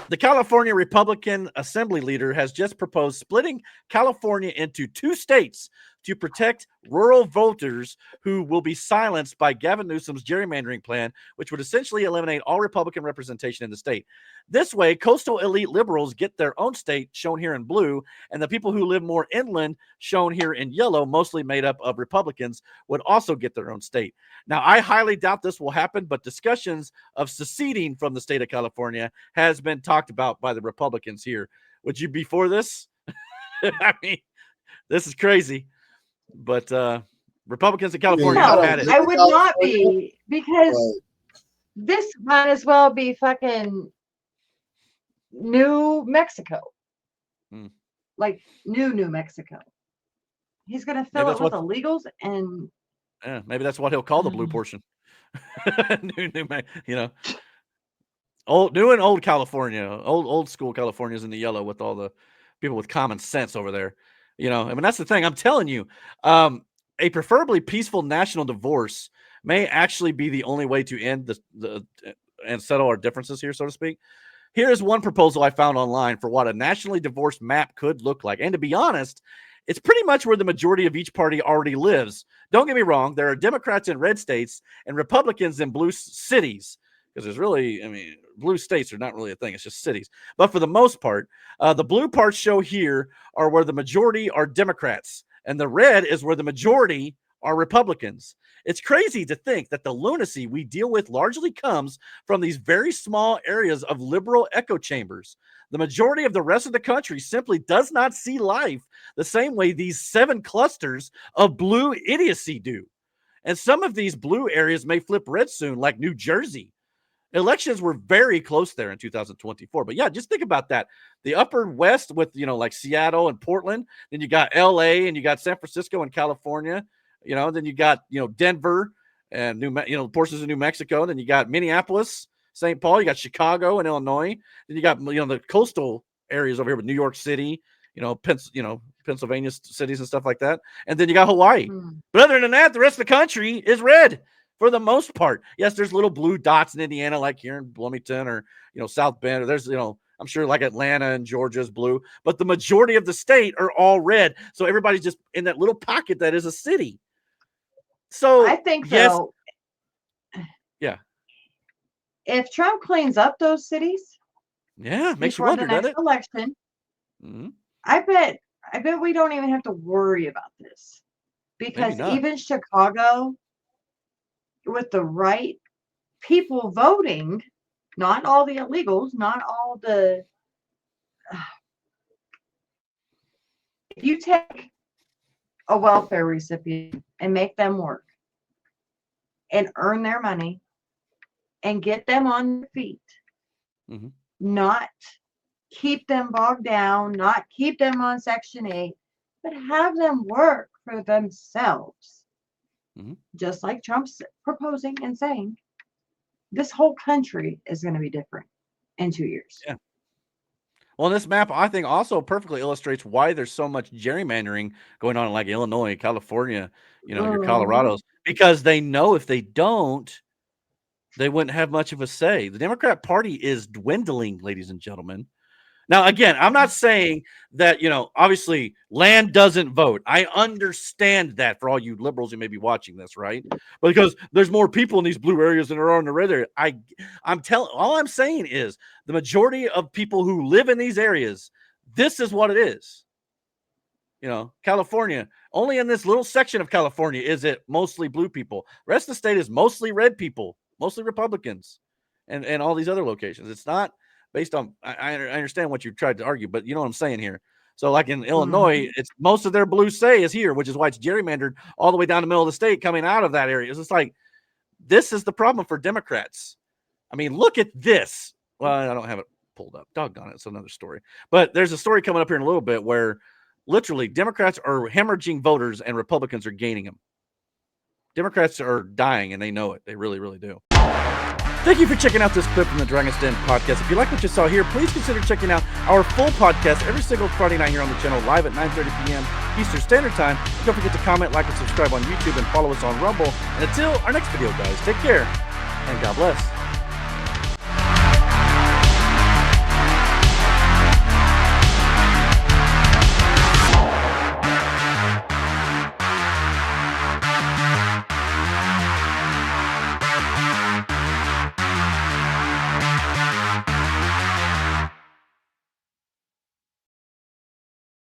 The California Republican Assembly leader has just proposed splitting California into 2 states to protect rural voters who will be silenced by Gavin Newsom's gerrymandering plan, which would essentially eliminate all Republican representation in the state. This way, coastal elite liberals get their own state, shown here in blue, and the people who live more inland, shown here in yellow, mostly made up of Republicans, would also get their own state. Now, I highly doubt this will happen, but discussions of seceding from the state of California has been talked about by the Republicans here. Would you be for this? I mean, this is crazy. But Republicans in California No, have had it. I would not be, because this might as well be fucking New Mexico. Like New Mexico. He's going to fill it with illegals, and maybe that's what he'll call the blue portion. new, new and old California, old school California is in the yellow with all the people with common sense over there. I mean, that's the thing. I'm telling you, a preferably peaceful national divorce may actually be the only way to end and settle our differences here, so to speak. Here's one proposal I found online for what a nationally divorced map could look like. And to be honest, it's pretty much where the majority of each party already lives. Don't get me wrong. There are Democrats in red states and Republicans in blue cities. Because there's really, I mean, blue states are not really a thing. It's just cities. But for the most part, the blue parts show here are where the majority are Democrats. And the red is where the majority are Republicans. It's crazy to think that the lunacy we deal with largely comes from these very small areas of liberal echo chambers. The majority of the rest of the country simply does not see life the same way these 7 clusters of blue idiocy do. And some of these blue areas may flip red soon, like New Jersey. Elections were very close there in 2024. But yeah, just think about that. The upper west with, like Seattle and Portland. Then you got LA and you got San Francisco and California. Then you got, Denver and portions of New Mexico. Then you got Minneapolis, St. Paul. You got Chicago and Illinois. Then you got, the coastal areas over here with New York City, Pennsylvania cities and stuff like that. And then you got Hawaii. But other than that, the rest of the country is red. For the most part. Yes, there's little blue dots in Indiana, like here in Bloomington or, South Bend, or there's, I'm sure like Atlanta and Georgia's blue, but the majority of the state are all red. So everybody's just in that little pocket that is a city. So I think, yes, though, yeah. If Trump cleans up those cities, makes you wonder, doesn't it? Election, I bet we don't even have to worry about this, because even Chicago, with the right people voting, not all the illegals, not all the. If you take a welfare recipient and make them work and earn their money and get them on their feet, not keep them bogged down, not keep them on Section 8, but have them work for themselves. Just like Trump's proposing and saying, this whole country is going to be different in 2 years. Yeah. Well, this map, I think, also perfectly illustrates why there's so much gerrymandering going on in like Illinois, California, your Colorados, because they know if they don't, they wouldn't have much of a say. The Democrat Party is dwindling, ladies and gentlemen. Now, again, I'm not saying that, obviously land doesn't vote. I understand that for all you liberals who may be watching this, right? But because there's more people in these blue areas than there are in the red area. All I'm saying is the majority of people who live in these areas, this is what it is. California, only in this little section of California is it mostly blue people. The rest of the state is mostly red people, mostly Republicans, and all these other locations. It's not based on, I understand what you tried to argue, but you know what I'm saying here. So like in Illinois, it's most of their blue say is here, which is why it's gerrymandered all the way down the middle of the state coming out of that area. It's just like, this is the problem for Democrats. I mean, look at this. Well, I don't have it pulled up. Doggone it. It's another story. But there's a story coming up here in a little bit where literally Democrats are hemorrhaging voters and Republicans are gaining them. Democrats are dying and they know it. They really, really do. Thank you for checking out this clip from the Dragon's Den podcast. If you like what you saw here, please consider checking out our full podcast every single Friday night here on the channel, live at 9:30 p.m. Eastern Standard Time. Don't forget to comment, like, and subscribe on YouTube, and follow us on Rumble. And until our next video, guys, take care, and God bless.